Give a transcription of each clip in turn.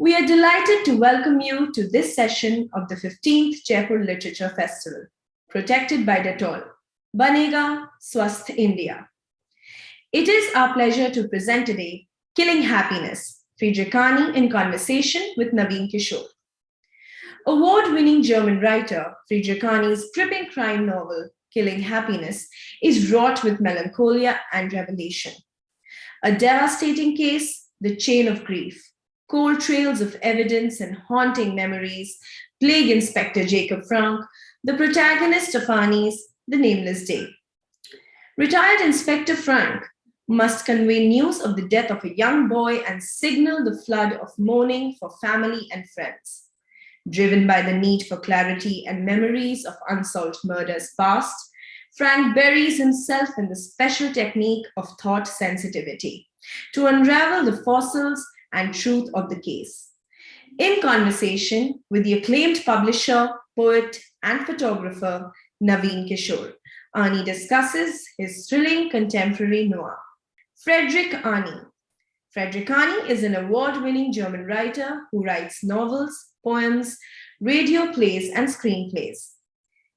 We are delighted to welcome you to this session of the 15th Jaipur Literature Festival, protected by Dettol, Banega Swasth India. It is our pleasure to present today Killing Happiness, Friedrich Ani in conversation with Naveen Kishore. Award-winning German writer Friedrich Ani's gripping crime novel, Killing Happiness, is wrought with melancholia and revelation. A devastating case, the chain of grief, cold trails of evidence and haunting memories plague Inspector Jakob Franck, the protagonist of Ani's The Nameless Day. Retired Inspector Franck must convey news of the death of a young boy and signal the flood of mourning for family and friends. Driven by the need for clarity and memories of unsolved murders past, Franck buries himself in the special technique of thought sensitivity to unravel the fossils and truth of the case. In conversation with the acclaimed publisher, poet, and photographer Naveen Kishore, Ani discusses his thrilling contemporary noir. Friedrich Ani. Friedrich Ani is an award-winning German writer who writes novels, poems, radio plays, and screenplays.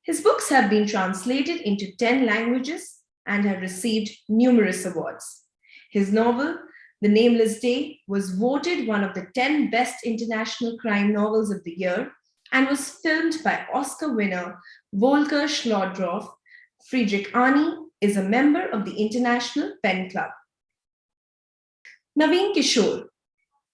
His books have been translated into 10 languages and have received numerous awards. His novel, The Nameless Day, was voted one of the 10 best international crime novels of the year and was filmed by Oscar winner Volker Schlodorff. Friedrich Ani is a member of the International Pen Club. Naveen Kishore.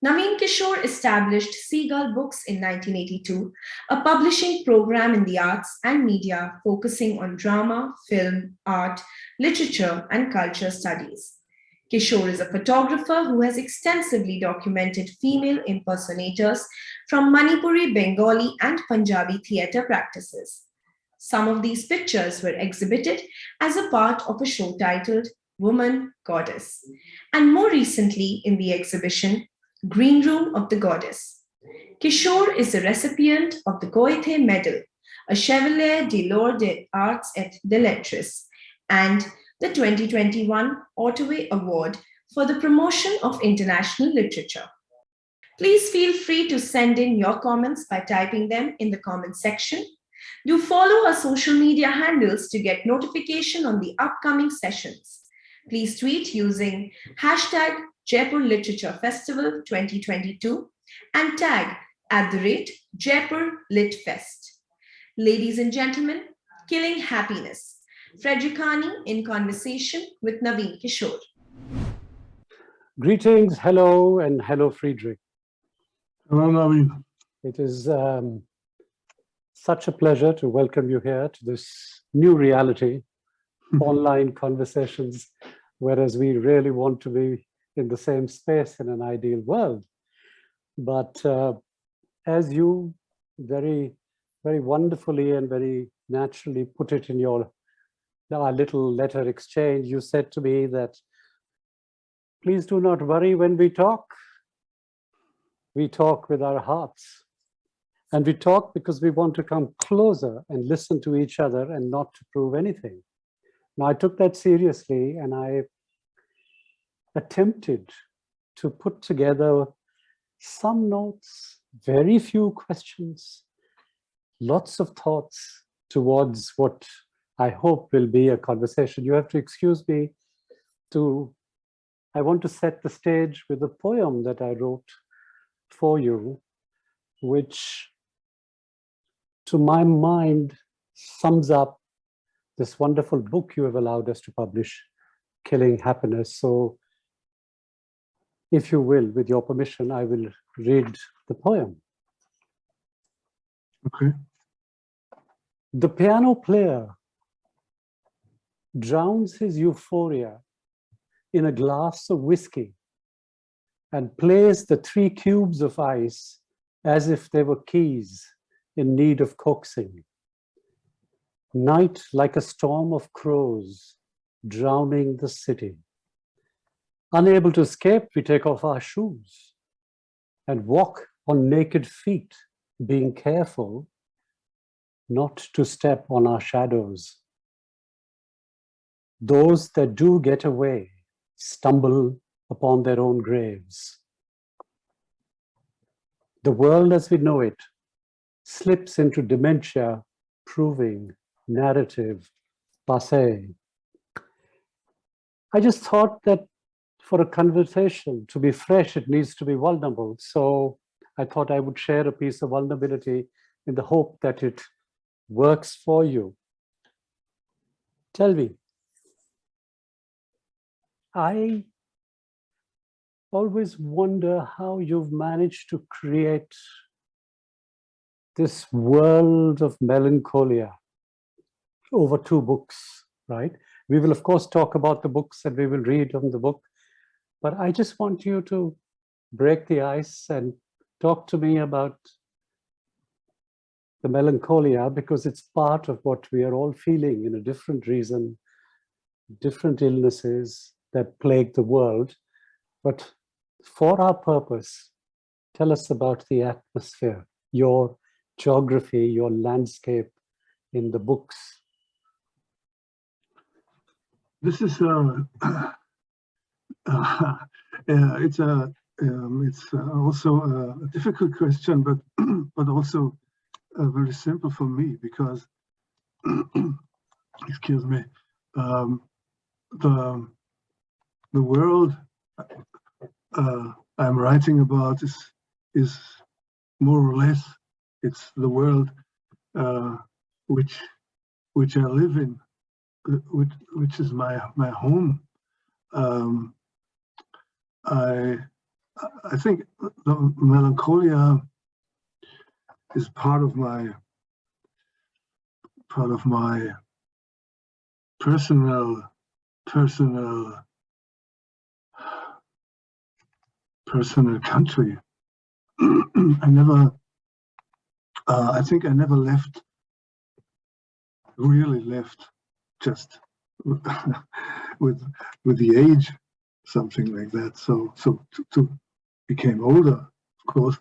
Naveen Kishore established Seagull Books in 1982, a publishing program in the arts and media focusing on drama, film, art, literature, and culture studies. Kishore is a photographer who has extensively documented female impersonators from Manipuri, Bengali, and Punjabi theatre practices. Some of these pictures were exhibited as a part of a show titled Woman Goddess, and more recently in the exhibition Green Room of the Goddess. Kishore is the recipient of the Goethe Medal, a Chevalier de l'Ordre des Arts et des Lettres, and the 2021 Ottaway Award for the promotion of international literature. Please feel free to send in your comments by typing them in the comment section. Do follow our social media handles to get notification on the upcoming sessions. Please tweet using hashtag Jaipur Literature Festival 2022 and tag @JaipurLitFest. Ladies and gentlemen, Killing Happiness, Friedrich Ani in conversation with Naveen Kishore. Greetings, hello, and hello, Friedrich. Hello, Naveen. It is such a pleasure to welcome you here to this new reality, online conversations, whereas we really want to be in the same space in an ideal world. But as you very, very wonderfully and very naturally put it in our little letter exchange, you said to me that, please do not worry when we talk. We talk with our hearts. And we talk because we want to come closer and listen to each other and not to prove anything. Now, I took that seriously and I attempted to put together some notes, very few questions, lots of thoughts towards what I hope will be a conversation. You have to excuse me I want to set the stage with a poem that I wrote for you, which to my mind sums up this wonderful book you have allowed us to publish, Killing Happiness. So if you will, with your permission, I will read the poem. Okay. The piano player drowns his euphoria in a glass of whiskey and plays the 3 cubes of ice as if they were keys in need of coaxing. Night like a storm of crows drowning the city. Unable to escape, we take off our shoes and walk on naked feet, being careful not to step on our shadows. Those that do get away stumble upon their own graves. the world as we know it slips into dementia, proving, narrative, passé. I just thought that for a conversation to be fresh, it needs to be vulnerable. So I thought I would share a piece of vulnerability in the hope that it works for you. Tell me, I always wonder how you've managed to create this world of melancholia over 2 books, right? We will, of course, talk about the books and we will read on the book, but I just want you to break the ice and talk to me about the melancholia, because it's part of what we are all feeling in a different reason, different illnesses that plague the world. But for our purpose, tell us about the atmosphere, your geography, your landscape in the books. This is it's also a difficult question, but also very simple for me, because excuse me, the world I'm writing about is more or less, it's the world which I live in, which is my home. I think the melancholia is part of my personal country. I think I never really left, just with the age, something like that. So to became older, of course.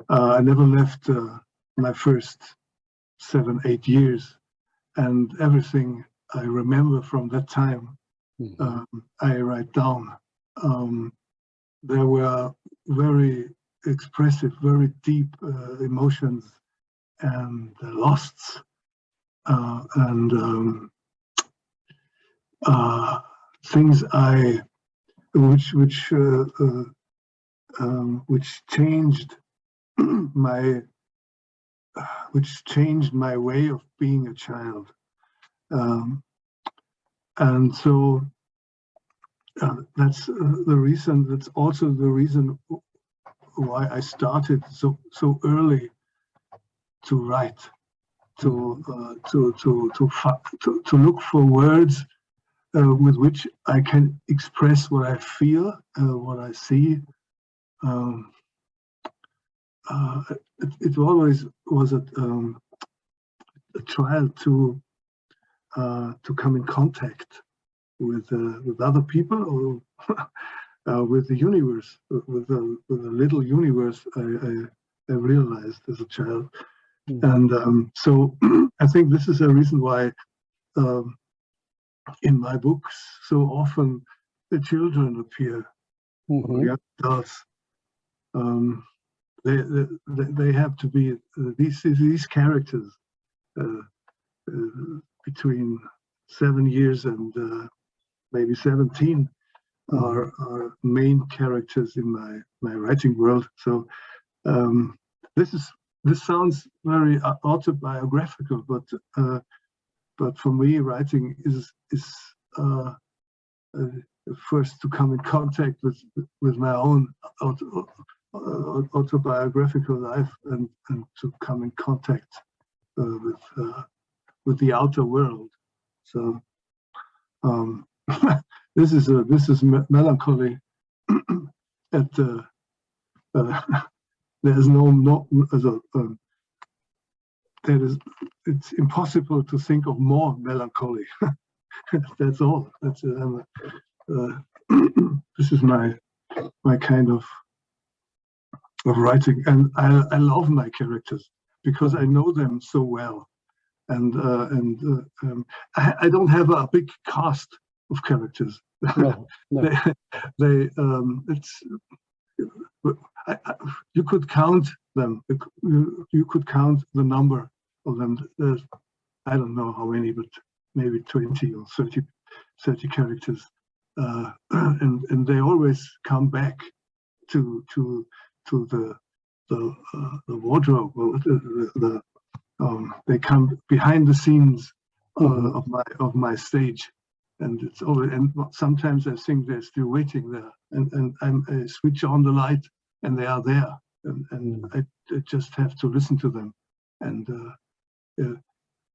I never left my first 7-8 years, and everything I remember from that time, I write down. There were very expressive, very deep emotions and losts, and things which changed my way of being a child, and so that's the reason. That's also the reason why I started so early to write, to look for words with which I can express what I feel, what I see. It always was a trial to come in contact with other people, or with the universe, with a little universe I realized as a child. And so I think this is a reason why in my books so often the children appear, or young adults. They have to be these characters between 7 years and maybe 17 are main characters in my writing world. So this sounds very autobiographical, but for me, writing is first to come in contact with my own autobiographical life, and to come in contact with the outer world. So this is melancholy. At there's it's impossible to think of more melancholy. That's all. That's this is my kind of writing, and I love my characters because I know them so well, and I don't have a big cast of characters. No. They it's you could count them. You could count the number of them. There's, I don't know how many, but maybe 20 or 30 characters, and they always come back to the wardrobe. They come behind the scenes of my stage, and it's always, and sometimes I think they're still waiting there, and I switch on the light and they are there, and I just have to listen to them, and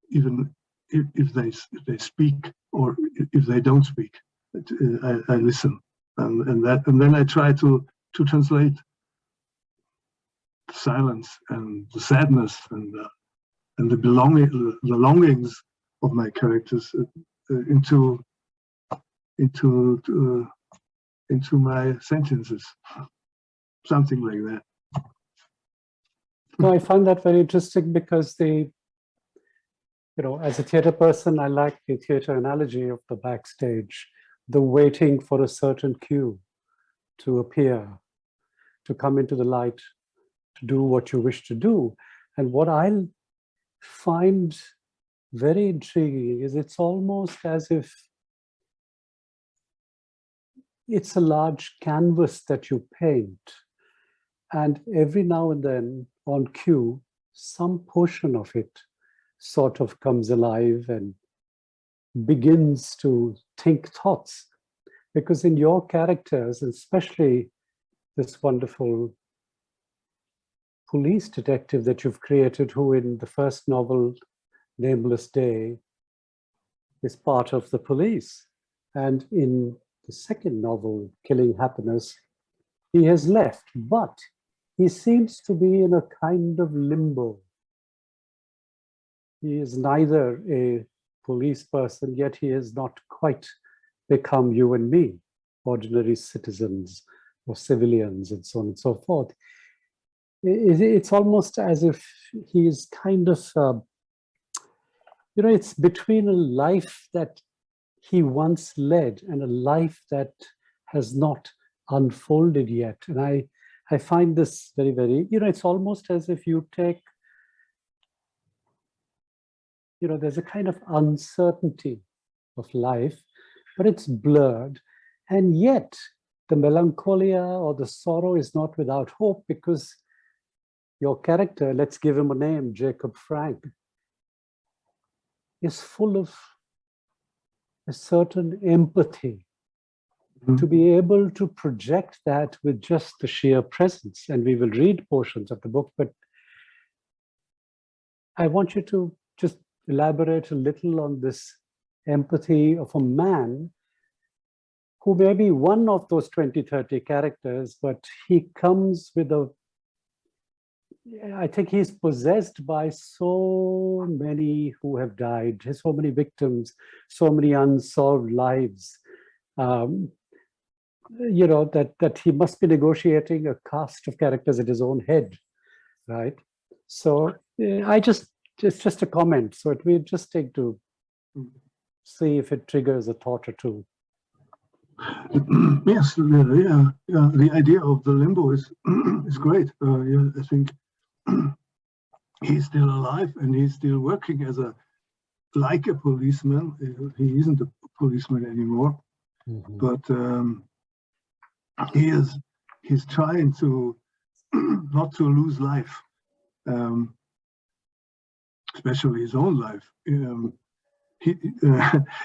even if they speak or if they don't speak, I listen, and then I try to translate the silence and the sadness and the longings of my characters into my sentences, something like that. No, I find that very interesting because as a theater person, I like the theater analogy of the backstage, the waiting for a certain cue to appear, to come into the light, to do what you wish to do. And what I find very intriguing is it's almost as if it's a large canvas that you paint, and every now and then on cue, some portion of it sort of comes alive and begins to think thoughts. Because in your characters, especially this wonderful police detective that you've created, who in the first novel, Nameless Day, is part of the police. And in the second novel, Killing Happiness, he has left, but he seems to be in a kind of limbo. He is neither a police person, yet he has not quite become you and me, ordinary citizens or civilians and so on and so forth. It's almost as if he is kind of, it's between a life that he once led and a life that has not unfolded yet. And I find this very, very, it's almost as if you take, there's a kind of uncertainty of life, but it's blurred. And yet the melancholia or the sorrow is not without hope, because your character, let's give him a name, Jakob Franck, is full of a certain empathy, to be able to project that with just the sheer presence. And we will read portions of the book, but I want you to just elaborate a little on this empathy of a man who may be one of those 20, 30 characters, but he comes with I think he's possessed by so many who have died, so many victims, so many unsolved lives, that he must be negotiating a cast of characters in his own head, right? So it's just a comment. So it will just take to see if it triggers a thought or two. Yes, the idea of the limbo is great. I think he's still alive and he's still working like a policeman. He isn't a policeman anymore, but he's trying to not to lose life, especially his own life.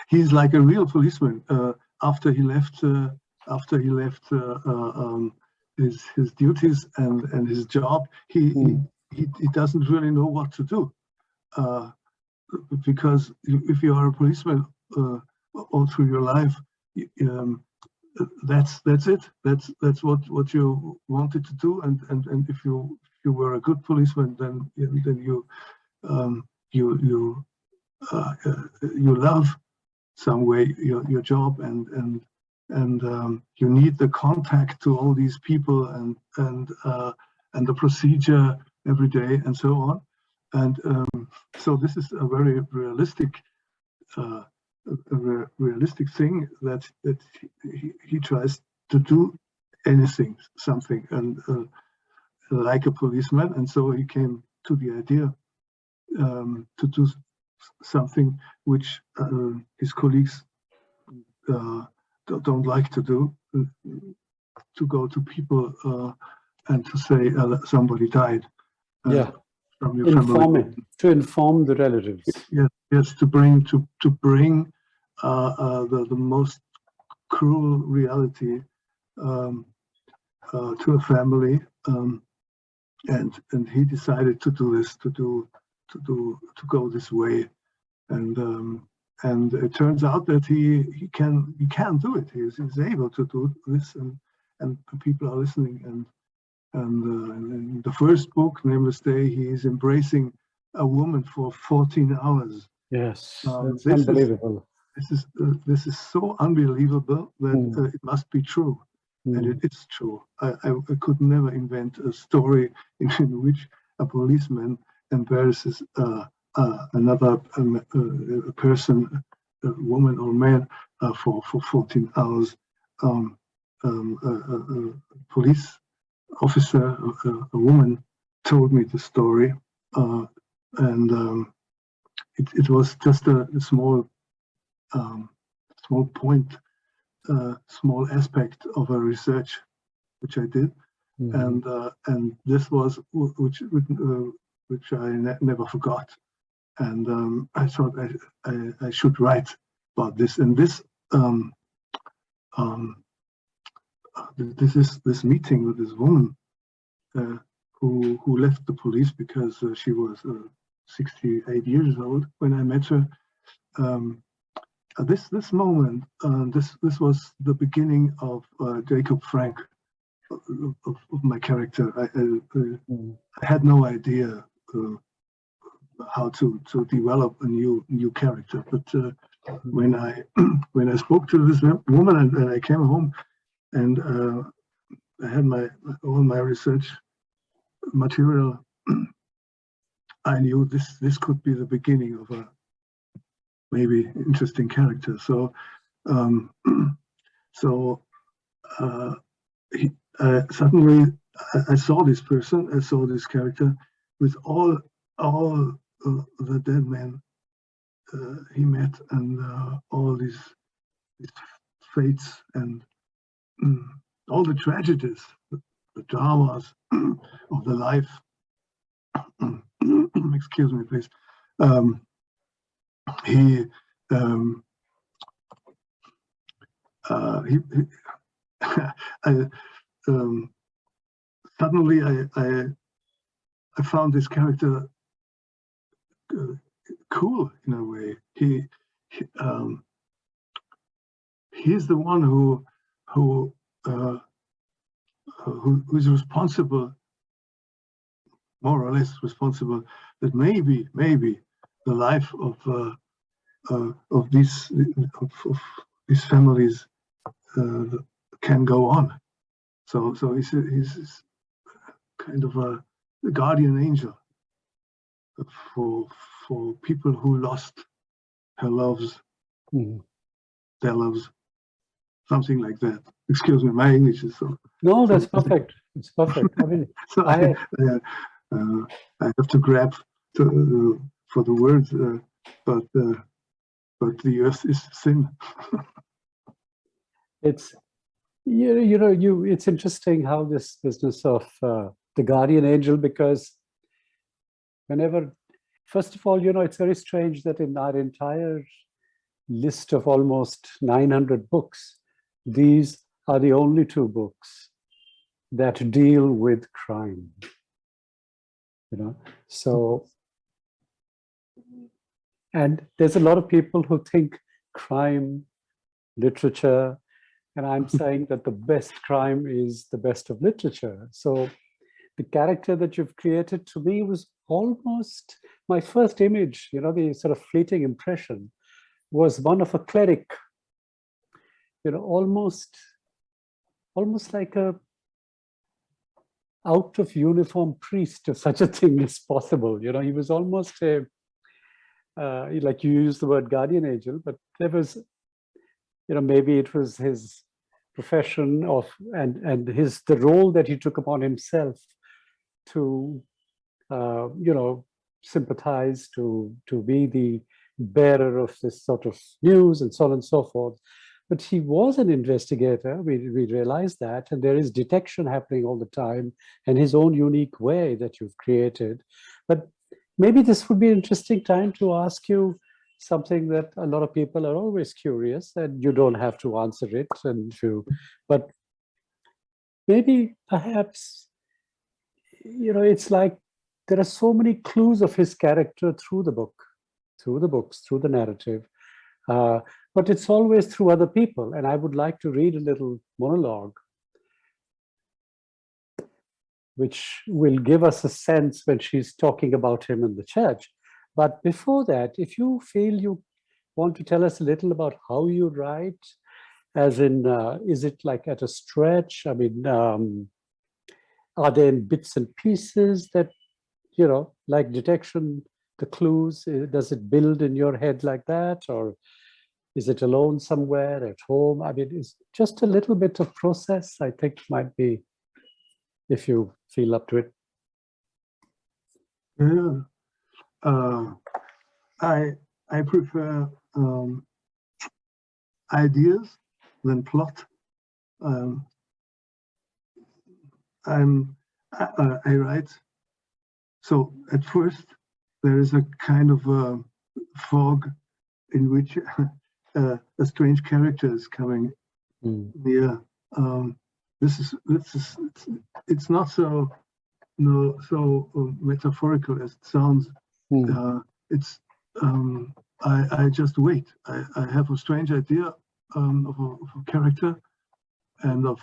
He's like a real policeman. After he left his duties and his job, he doesn't really know what to do, because if you are a policeman all through your life, that's it. That's what you wanted to do, and if you were a good policeman, then you love some way your job, and you need the contact to all these people and the procedure every day and so on, and so this is a very realistic realistic thing that he tries to do anything, something, and like a policeman. And so he came to the idea to do something which his colleagues don't like to do, to go to people and to say somebody died. Yeah, from your family. To inform the relatives. Yes, to bring the most cruel reality to a family, and he decided to do this, to go this way, and it turns out that he can do it. He's able to do this, and people are listening. And in the first book, Nameless Day, he is embracing a woman for 14 hours. Yes, that's unbelievable. This is so unbelievable that it must be true. And it is true. I could never invent a story in which a policeman embarrasses another person, a woman or man, for 14 hours. A police officer, a woman, told me the story, and it was just a small point. Small aspect of a research which I did, and this was which I never forgot, and I thought I should write about this. And this this meeting with this woman who left the police because she was 68 years old when I met her. This moment, this was the beginning of Jakob Franck, of my character. I had no idea how to develop a new character, but when I spoke to this woman and I came home and I had all my research material, I knew this could be the beginning of a maybe interesting character. So, suddenly I saw this person, I saw this character with all the dead men he met, and all these fates, and all the tragedies, the dramas of the life. Excuse me, please. Suddenly I found this character cool in a way. He's the one who's responsible, more or less responsible, that maybe the life of these families can go on. So he's kind of a guardian angel for people who lost her loves, their loves, something like that. Excuse me, my English is so. No, that's perfect. It's perfect. I mean, so I have to grab for the words, but the earth is thin. It's it's interesting how this business of the guardian angel, because whenever, first of all, it's very strange that in our entire list of almost 900 books, these are the only 2 books that deal with crime. So, and there's a lot of people who think crime, literature, and I'm saying that the best crime is the best of literature. So the character that you've created, to me, was almost my first image, the sort of fleeting impression was one of a cleric, almost like a out of uniform priest, if such a thing is possible. He was almost a, like you used the word guardian angel, but there was, maybe it was his profession of and the role that he took upon himself to sympathize, to be the bearer of this sort of news and so on and so forth. But he was an investigator, we realized that, and there is detection happening all the time in his own unique way that you've created. But maybe this would be an interesting time to ask you something that a lot of people are always curious, and you don't have to answer it, but maybe perhaps, it's like there are so many clues of his character through the book, through the books, through the narrative, but it's always through other people. And I would like to read a little monologue which will give us a sense when she's talking about him in the church. But before that, if you feel you want to tell us a little about how you write, as in, is it like at a stretch? I mean, are there bits and pieces that, like detection, the clues, does it build in your head like that? Or is it alone somewhere at home? I mean, it's just a little bit of process, I think might be, if you feel up to it. Yeah. I prefer ideas than plot. I write. So at first there is a kind of fog in which a strange character is coming near. It's not so metaphorical as it sounds. It's I just wait. I have a strange idea of a character and of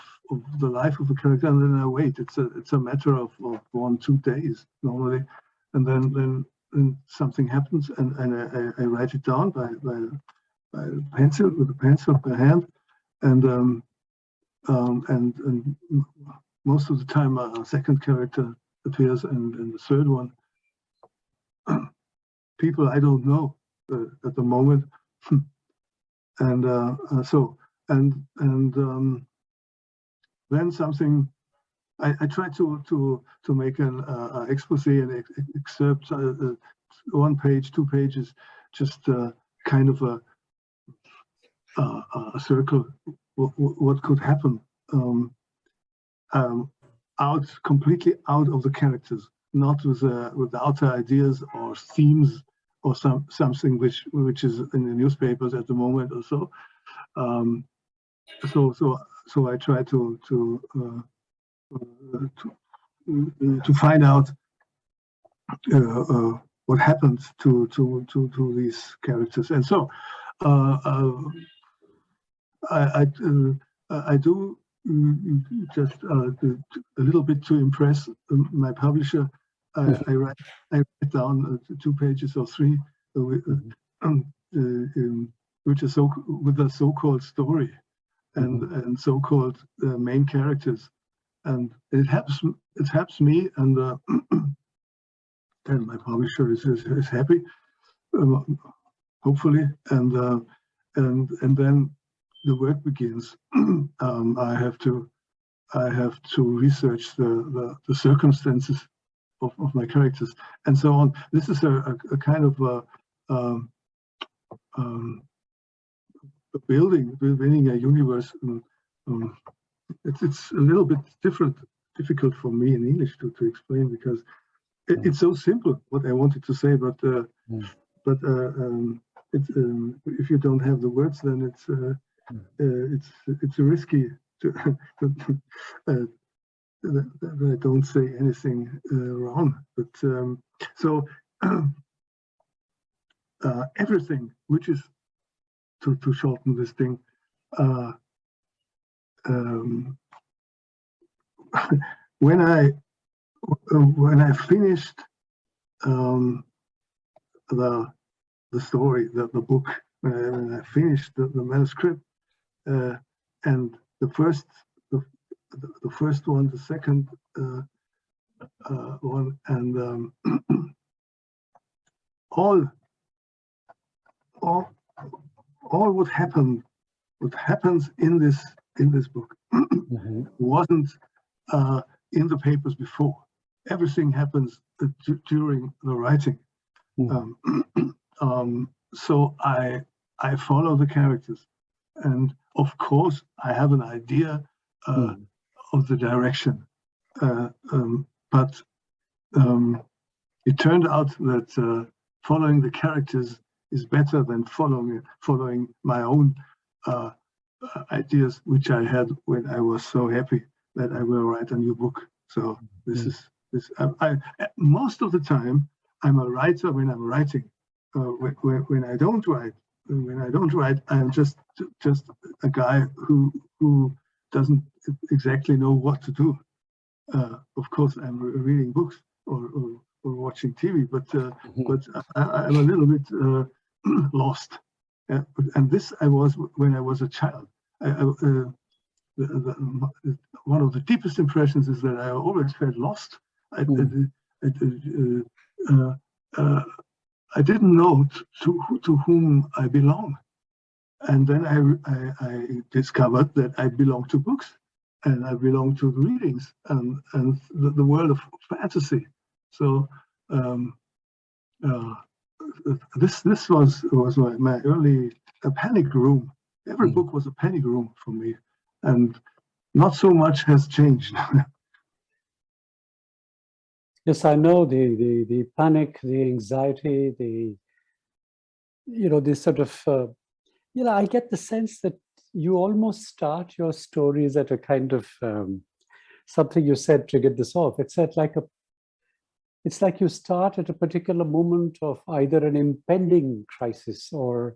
the life of a character, and then I wait. It's a matter of 1-2 days normally, and then something happens, and I write it down by pencil, with a pencil by hand, and most of the time a second character appears, and the third one, people I don't know at the moment, then something. I try to make an expose and excerpt, 1 page, 2 pages, just kind of a circle. What could happen? Completely out of the characters, not with outer ideas or themes or something which is in the newspapers at the moment or so. So I try to find out what happens to these characters, and so I do just a little bit to impress my publisher. I write down 2 pages or 3, which is with a so-called story and so-called main characters, and it helps me, and my publisher is happy, hopefully, and then the work begins. I have to research the circumstances of my characters and so on. This is a kind of building a universe. It's a little bit difficult for me in English to explain, because it's so simple what I wanted to say, but if you don't have the words, then it's risky that I don't say anything wrong. But so everything, which is to shorten this thing, when I finished the story, the book, when I finished the manuscript, and the first one, the second one, and all what happens in this in this book wasn't in the papers before. Everything happens during the writing. So I follow the characters, and of course I have an idea of the direction, but it turned out that following the characters is better than following my own ideas, which I had when I was so happy that I will write a new book. So this is this. Most of the time I'm a writer when I'm writing. When I don't write, I'm just a guy who doesn't exactly know what to do. Of course, I'm reading books or watching TV, but I'm a little bit lost. And this I was when I was a child. One of the deepest impressions is that I always felt lost. I didn't know to whom I belong. And then I discovered that I belong to books, and I belong to readings and the world of fantasy. So this was my early panic room. Every book was a panic room for me, and not so much has changed. Yes, I know the panic, the anxiety, this sort of, I get the sense that you almost start your stories at a kind of something you said triggered this off. It's like you start at a particular moment of either an impending crisis or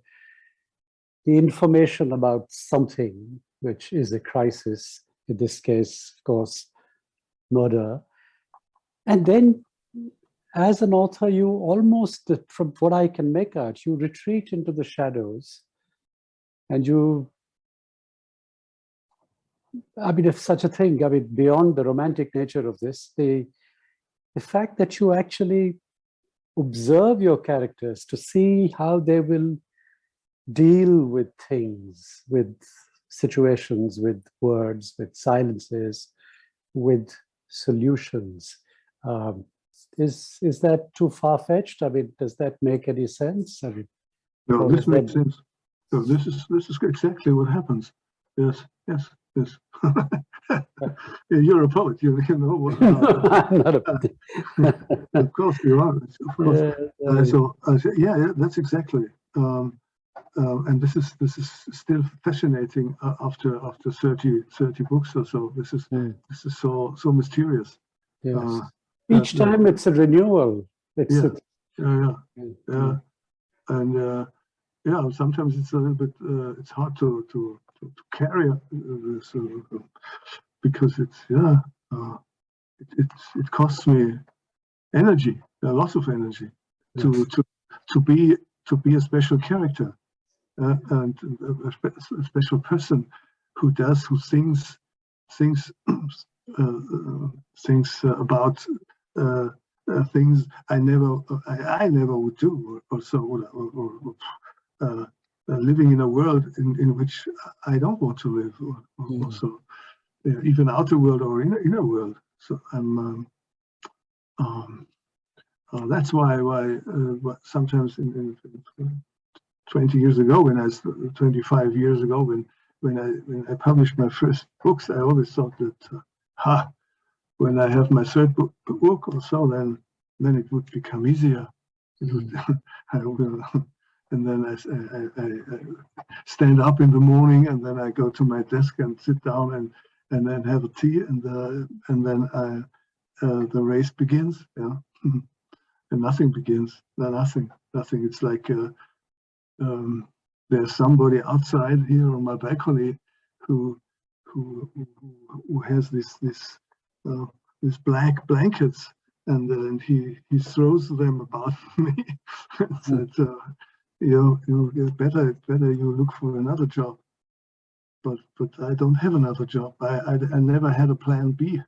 the information about something which is a crisis. In this case, of course, murder. And then, as an author, you almost, from what I can make out, you retreat into the shadows, and if such a thing, beyond the romantic nature of this, the fact that you actually observe your characters to see how they will deal with things, with situations, with words, with silences, with solutions. Is that too far-fetched? Does that make any sense? No, this makes sense. So this is exactly what happens. Yes. You're a poet. You know what. I'm not a poet. Of course you are. Of course. Yeah, that's exactly. And this is still fascinating after 30 books or so. This is so mysterious. Yes. Each time it's a renewal. And sometimes it's a little bit. It's hard to carry this because it costs me energy, lots of energy, to be a special character and a special person who thinks about things I never would do, or so, or living in a world in which I don't want to live, or so, even outer world or inner world. So I'm. That's why sometimes in 20 years ago, 25 years ago, when I published my first books, I always thought that when I have my third book or so, then it would become easier. I will, and then I stand up in the morning, and then I go to my desk and sit down and then have a tea, and then the race begins. Yeah. And nothing begins. Nothing. It's like there's somebody outside here on my balcony who has this black blankets, and he throws them about me. And said, you better you look for another job. But I don't have another job. I never had a plan B.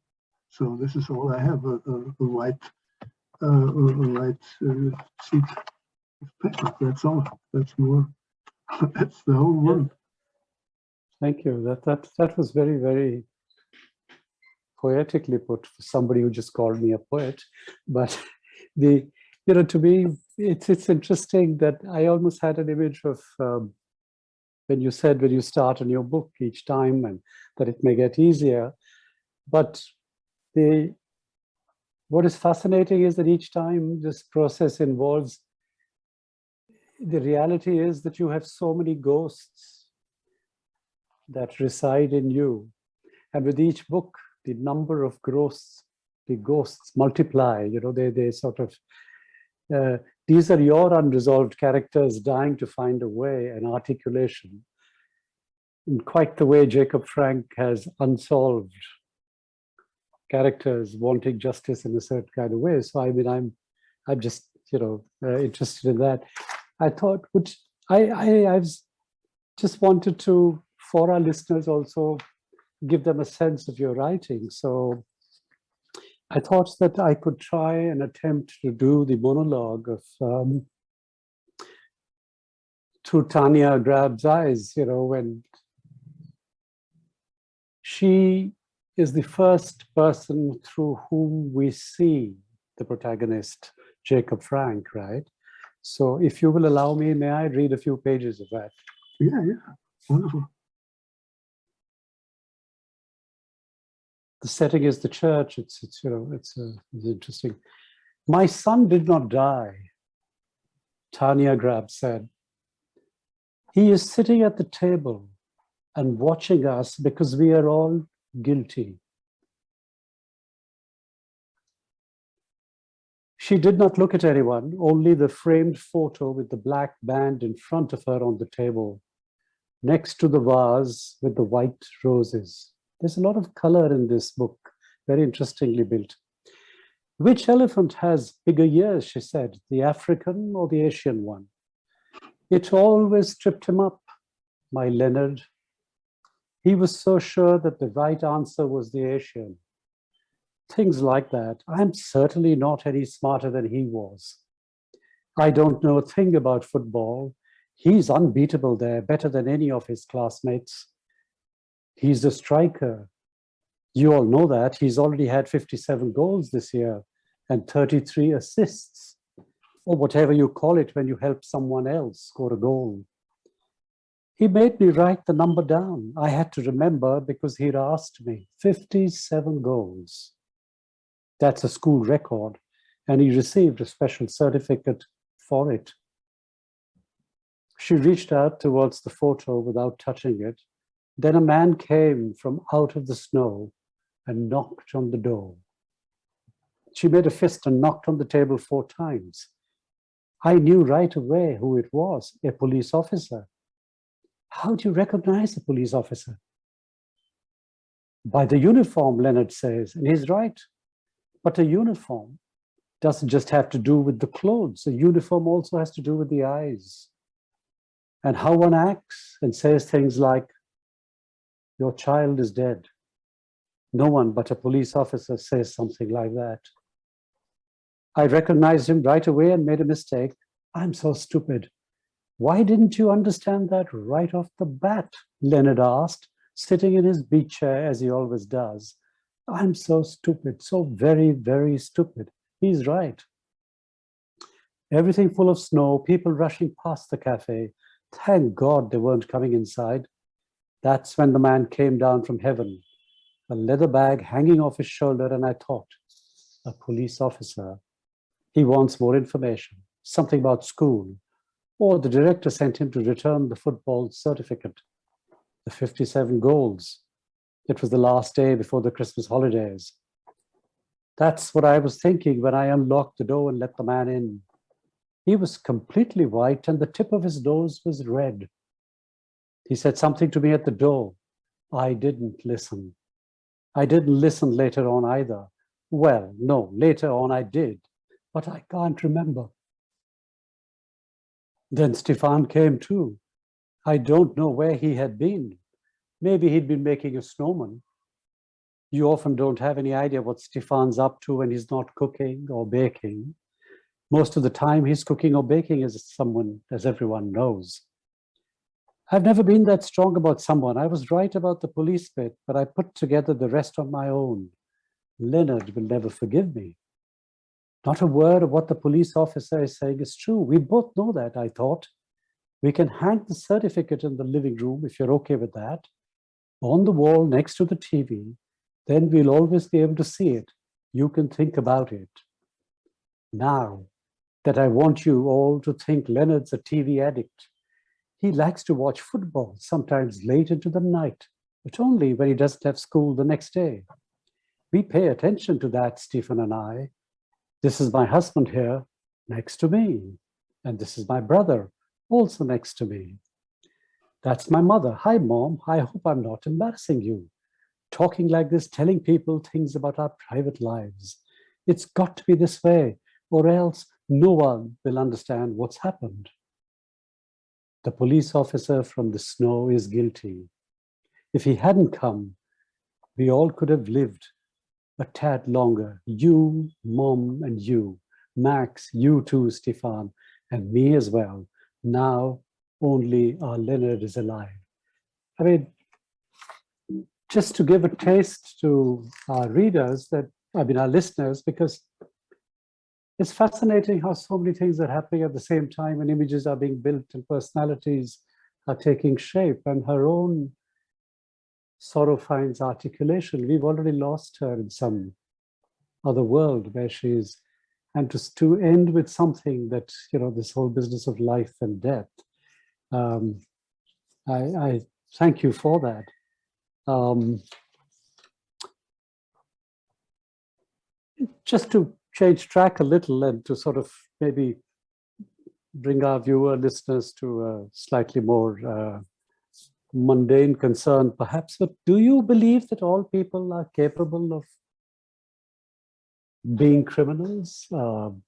So this is all I have: a white sheet of paper. That's all. That's more. That's the whole world. Thank you. That was very, very poetically put for somebody who just called me a poet. But to me, it's interesting that I almost had an image of when you said when you start a new book each time and that it may get easier. But what is fascinating is that each time this process involves, the reality is that you have so many ghosts that reside in you. And with each book, the number of the ghosts multiply. They sort of, these are your unresolved characters dying to find a way, an articulation. In quite the way Jakob Franck has unsolved characters wanting justice in a certain kind of way. So I mean, I'm just interested in that. I thought, I've just wanted to, for our listeners also, give them a sense of your writing. So I thought that I could try and attempt to do the monologue of through Tanya Grab's eyes, when she is the first person through whom we see the protagonist, Jakob Franck, right? So if you will allow me, may I read a few pages of that? Yeah, wonderful. The setting is the church. It's interesting. My son did not die, Tanya Grab said. He is sitting at the table and watching us because we are all guilty. She did not look at anyone, only the framed photo with the black band in front of her on the table, next to the vase with the white roses. There's a lot of color in this book, very interestingly built. Which elephant has bigger ears, she said, the African or the Asian one? It always tripped him up, my Leonard. He was so sure that the right answer was the Asian. Things like that. I'm certainly not any smarter than he was. I don't know a thing about football. He's unbeatable there, better than any of his classmates. He's a striker. You all know that. He's already had 57 goals this year and 33 assists, or whatever you call it when you help someone else score a goal. He made me write the number down. I had to remember because he'd asked me. 57 goals. That's a school record, and he received a special certificate for it. She reached out towards the photo without touching it. Then a man came from out of the snow and knocked on the door. She made a fist and knocked on the table 4 times. I knew right away who it was, a police officer. How do you recognize a police officer? By the uniform, Leonard says, and he's right. But a uniform doesn't just have to do with the clothes. A uniform also has to do with the eyes and how one acts and says things like, your child is dead. No one but a police officer says something like that. I recognized him right away and made a mistake. I'm so stupid. Why didn't you understand that right off the bat? Leonard asked, sitting in his beach chair as he always does. I'm so stupid, so very, very stupid. He's right. Everything full of snow, people rushing past the cafe. Thank God they weren't coming inside. That's when the man came down from heaven, a leather bag hanging off his shoulder, and I thought, a police officer. He wants more information, something about school, or the director sent him to return the football certificate, the 57 goals. It was the last day before the Christmas holidays. That's what I was thinking when I unlocked the door and let the man in. He was completely white and the tip of his nose was red. He said something to me at the door. I didn't listen. I didn't listen later on either. Well, no, later on I did, but I can't remember. Then Stefan came too. I don't know where he had been. Maybe he'd been making a snowman. You often don't have any idea what Stefan's up to when he's not cooking or baking. Most of the time he's cooking or baking as everyone knows. I've never been that strong about someone. I was right about the police bit, but I put together the rest on my own. Leonard will never forgive me. Not a word of what the police officer is saying is true. We both know that, I thought. We can hang the certificate in the living room, if you're okay with that, on the wall next to the TV. Then we'll always be able to see it. You can think about it. Now that I want you all to think Leonard's a TV addict. He likes to watch football, sometimes late into the night, but only when he doesn't have school the next day. We pay attention to that, Stephen and I. This is my husband here, next to me. And this is my brother, also next to me. That's my mother. Hi, Mom. I hope I'm not embarrassing you. Talking like this, telling people things about our private lives. It's got to be this way, or else no one will understand what's happened. The police officer from the snow is guilty. If he hadn't come, we all could have lived a tad longer. You, Mom, and you. Max, you too, Stefan, and me as well. Now only our Leonard is alive. I mean, just to give a taste to our readers, our listeners, because it's fascinating how so many things are happening at the same time and images are being built and personalities are taking shape, and her own sorrow finds articulation. We've already lost her in some other world where she is, and to end with something that, this whole business of life and death. I thank you for that. Just to change track a little and to sort of maybe bring our viewer listeners to a slightly more mundane concern, perhaps, but do you believe that all people are capable of being criminals, and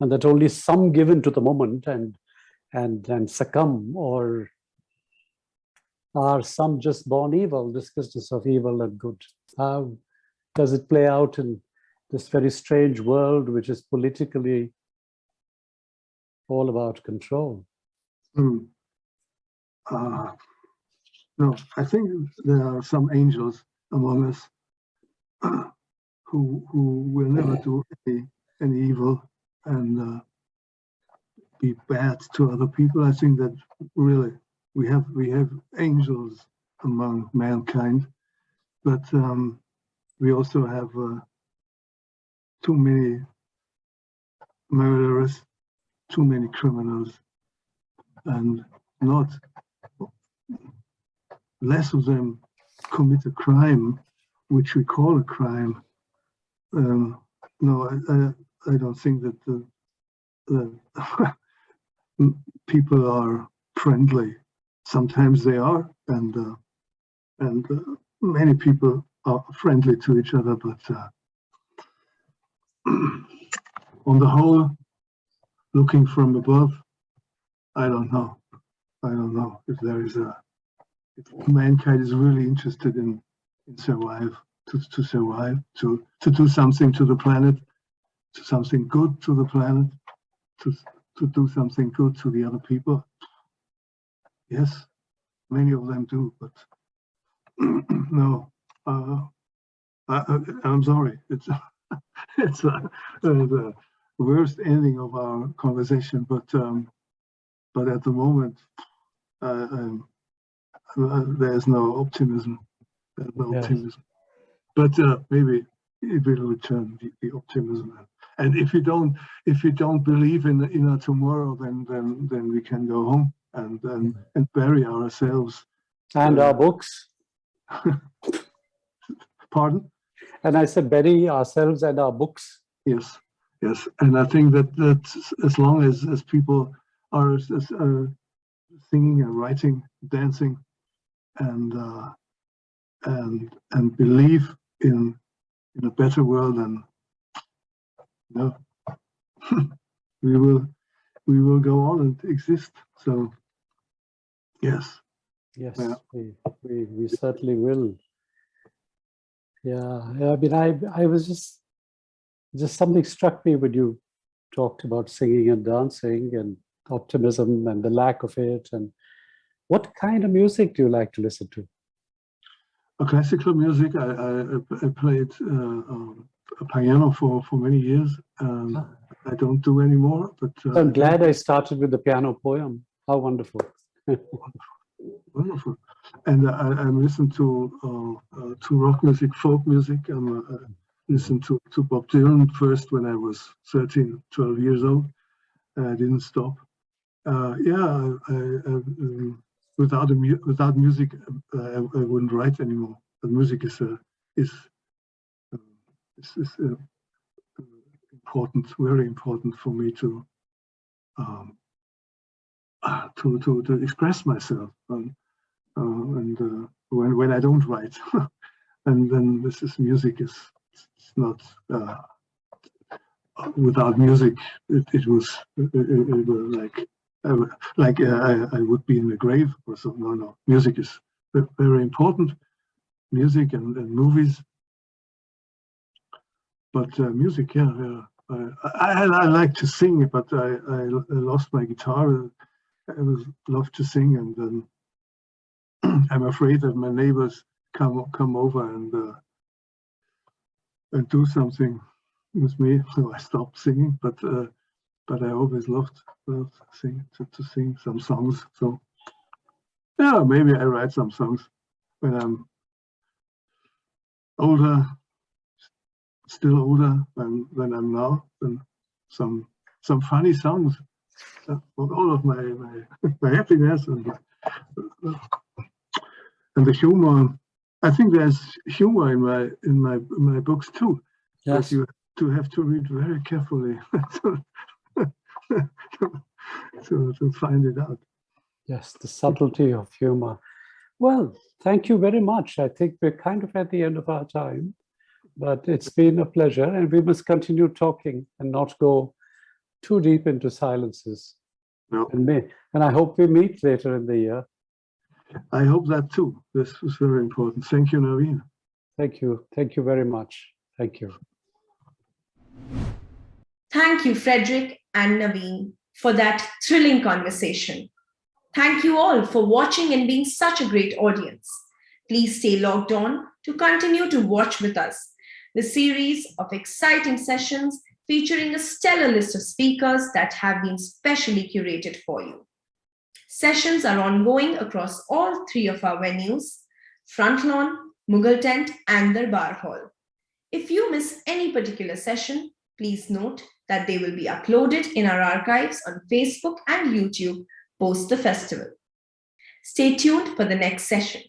that only some give in to the moment and succumb, or are some just born evil, this business of evil and good? How does it play out in this very strange world, which is politically all about control? No, I think there are some angels among us who will never do any evil and be bad to other people. I think that really we have angels among mankind, but we also have too many murderers, too many criminals, and not less of them commit a crime, which we call a crime. No, I don't think that the people are friendly. Sometimes they are, and many people are friendly to each other, but on the whole, looking from above, I don't know. I don't know if there is if mankind is really interested in survive, to survive, to do something to the planet, to something good to the planet, to do something good to the other people. Yes, many of them do, but no. I'm sorry. It's the worst ending of our conversation, but at the moment, there's no optimism. There's no optimism. But maybe it will return, the optimism. And if you don't believe in a tomorrow, then we can go home and bury ourselves. And our books. Pardon? And I said bury ourselves and our books. Yes. And I think that as long as people are singing and writing, dancing, and believe in a better world, and we will go on and exist. So yes, we certainly will. Yeah, I mean, I was just something struck me when you talked about singing and dancing and optimism and the lack of it, and What kind of music do you like to listen to? Classical music. I played piano for many years. I don't do anymore, but I'm glad I started with the piano poem. How wonderful. Wonderful. And I listen to rock music, folk music. I listened to Bob Dylan first when I was 13, 12 years old. I didn't stop. Without music, I wouldn't write anymore. But music is important, very important for me to express myself. And when I don't write, and then music is not. Without music, it was like I would be in the grave or something. No, music is very important. Music and movies, but music, yeah. I like to sing, but I lost my guitar. I love to sing, and then I'm afraid that my neighbors come over and do something with me, so I stopped singing. But I always loved sing to sing some songs. So yeah, maybe I write some songs when I'm older, still older than I'm now, and some funny songs. All of my happiness and the humor. I think there's humor in my books too. Yes. But you have to read very carefully to find it out. Yes, the subtlety of humor. Well, thank you very much. I think we're kind of at the end of our time, but it's been a pleasure, and we must continue talking and not go too deep into silences. No. And I hope we meet later in the year. I hope that too. This was very important. Thank you, Naveen. Thank you. Thank you very much. Thank you. Thank you, Friedrich and Naveen, for that thrilling conversation. Thank you all for watching and being such a great audience. Please stay logged on to continue to watch with us the series of exciting sessions featuring a stellar list of speakers that have been specially curated for you. Sessions are ongoing across all three of our venues, Front Lawn, Mughal Tent, and Darbar Hall. If you miss any particular session, please note that they will be uploaded in our archives on Facebook and YouTube post the festival. Stay tuned for the next session.